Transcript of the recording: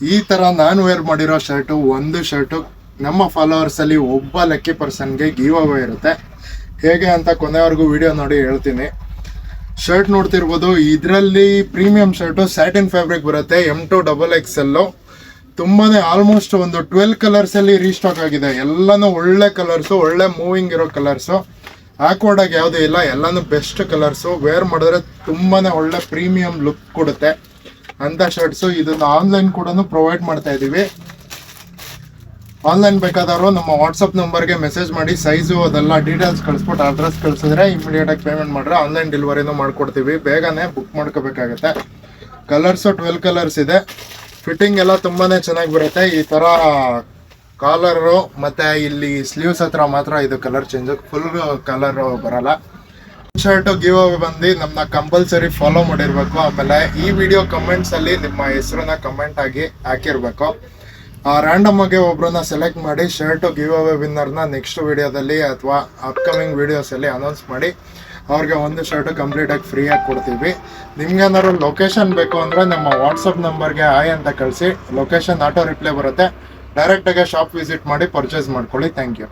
ಈ ತರ ನಾನು ವೇರ್ ಮಾಡಿರೋ ಶರ್ಟು, ಒಂದು ಶರ್ಟು ನಮ್ಮ ಫಾಲೋವರ್ಸ್ ಅಲ್ಲಿ ಒಬ್ಬ ಲಕ್ಕಿ ಪರ್ಸನ್ಗೆ ಗಿವ್ ಅವೇ ಇರುತ್ತೆ. ಹೇಗೆ ಅಂತ ಕೊನೆವರೆಗೂ ವಿಡಿಯೋ ನೋಡಿ ಹೇಳ್ತೀನಿ. ಶರ್ಟ್ ನೋಡ್ತಿರ್ಬೋದು, ಇದರಲ್ಲಿ ಪ್ರೀಮಿಯಂ ಶರ್ಟು ಸ್ಯಾಟಿನ್ ಫ್ಯಾಬ್ರಿಕ್ ಬರುತ್ತೆ, M2XXL. ತುಂಬಾನೇ ಆಲ್ಮೋಸ್ಟ್ ಒಂದು 12 ಕಲರ್ಸ್ ಅಲ್ಲಿ ರೀಸ್ಟಾಕ್ ಆಗಿದೆ. ಎಲ್ಲಾನು ಒಳ್ಳೆ ಕಲರ್ಸು, ಒಳ್ಳೆ ಮೂವಿಂಗ್ ಇರೋ ಕಲರ್ಸು, ಆಕ್ವರ್ಡ್ ಆಗಿ ಯಾವುದೇ ಇಲ್ಲ, ಎಲ್ಲಾನು ಬೆಸ್ಟ್ ಕಲರ್ಸು. ವೇರ್ ಮಾಡಿದ್ರೆ ತುಂಬಾನೇ ಒಳ್ಳೆ ಪ್ರೀಮಿಯಂ ಲುಕ್ ಕೊಡುತ್ತೆ ಅಂತ ಶರ್ಟ್ಸು. ಇದನ್ನ ಆನ್ಲೈನ್ ಕೂಡ ಪ್ರೊವೈಡ್ ಮಾಡ್ತಾ ಇದೀವಿ. ಆನ್ಲೈನ್ ಬೇಕಾದವರು ನಮ್ಮ ವಾಟ್ಸಪ್ ನಂಬರ್ಗೆ ಮೆಸೇಜ್ ಮಾಡಿ ಸೈಜು ಅದೆಲ್ಲ ಡೀಟೇಲ್ಸ್ ಕಳಿಸ್ಬಿಟ್ಟು ಅಡ್ರೆಸ್ ಕಳಿಸಿದ್ರೆ ಇಮಿಡಿಯೇಟ್ ಆಗಿ ಪೇಮೆಂಟ್ ಮಾಡಿದ್ರೆ ಆನ್ಲೈನ್ ಡೆಲಿವರಿನೂ ಮಾಡ್ಕೊಡ್ತೀವಿ. ಬೇಗನೆ ಬುಕ್ ಮಾಡ್ಕೋಬೇಕಾಗತ್ತೆ. ಕಲರ್ಸು 12 ಕಲರ್ಸ್ ಇದೆ. ಫಿಟ್ಟಿಂಗ್ ಎಲ್ಲ ತುಂಬಾನೇ ಚೆನ್ನಾಗಿ ಬರುತ್ತೆ. ಈ ತರ ಕಾಲರು ಮತ್ತೆ ಇಲ್ಲಿ ಸ್ಲೀವ್ಸ್ ಹತ್ರ ಮಾತ್ರ ಇದು ಕಲರ್ ಚೇಂಜ್, ಫುಲ್ ಕಲರ್ ಬರಲ್ಲ. ಶರ್ಟ್ ಗಿವ್ ಅವೇ ಬಂದು ನಮ್ಮನ್ನ ಕಂಪಲ್ಸರಿ ಫಾಲೋ ಮಾಡಿರ್ಬೇಕು. ಆಮೇಲೆ ಈ ವಿಡಿಯೋ ಕಮೆಂಟ್ಸ್ ಅಲ್ಲಿ ನಿಮ್ಮ ಹೆಸರನ್ನ ಕಮೆಂಟ್ ಆಗಿ ಹಾಕಿರ್ಬೇಕು. ರ್ಯಾಂಡಮ್ ಆಗಿ ಒಬ್ರನ್ನ ಸೆಲೆಕ್ಟ್ ಮಾಡಿ ಶರ್ಟ್ ಗಿವ್ ಅವೇ ವಿನ್ನರ್ನ ನೆಕ್ಸ್ಟ್ ವಿಡಿಯೋದಲ್ಲಿ ಅಥವಾ ಅಪ್ಕಮಿಂಗ್ ವಿಡಿಯೋಸ್ ಅಲ್ಲಿ ಅನೌನ್ಸ್ ಮಾಡಿ ಅವ್ರಿಗೆ ಒಂದು ಶರ್ಟ್ ಕಂಪ್ಲೀಟ್ ಆಗಿ ಫ್ರೀ ಆಗಿ ಕೊಡ್ತೀವಿ. ನಿಮ್ಗೇನಾದ್ರು ಲೊಕೇಶನ್ ಬೇಕು ಅಂದ್ರೆ ನಮ್ಮ ವಾಟ್ಸಪ್ ನಂಬರ್ಗೆ ಹಾಯ್ ಅಂತ ಕಳಿಸಿ, ಲೊಕೇಶನ್ ಆಟೋ ರಿಪ್ಲೈ ಬರುತ್ತೆ. ಡೈರೆಕ್ಟ್ ಆಗಿ ಶಾಪ್ ವಿಸಿಟ್ ಮಾಡಿ ಪರ್ಚೇಸ್ ಮಾಡ್ಕೊಳ್ಳಿ. Thank you.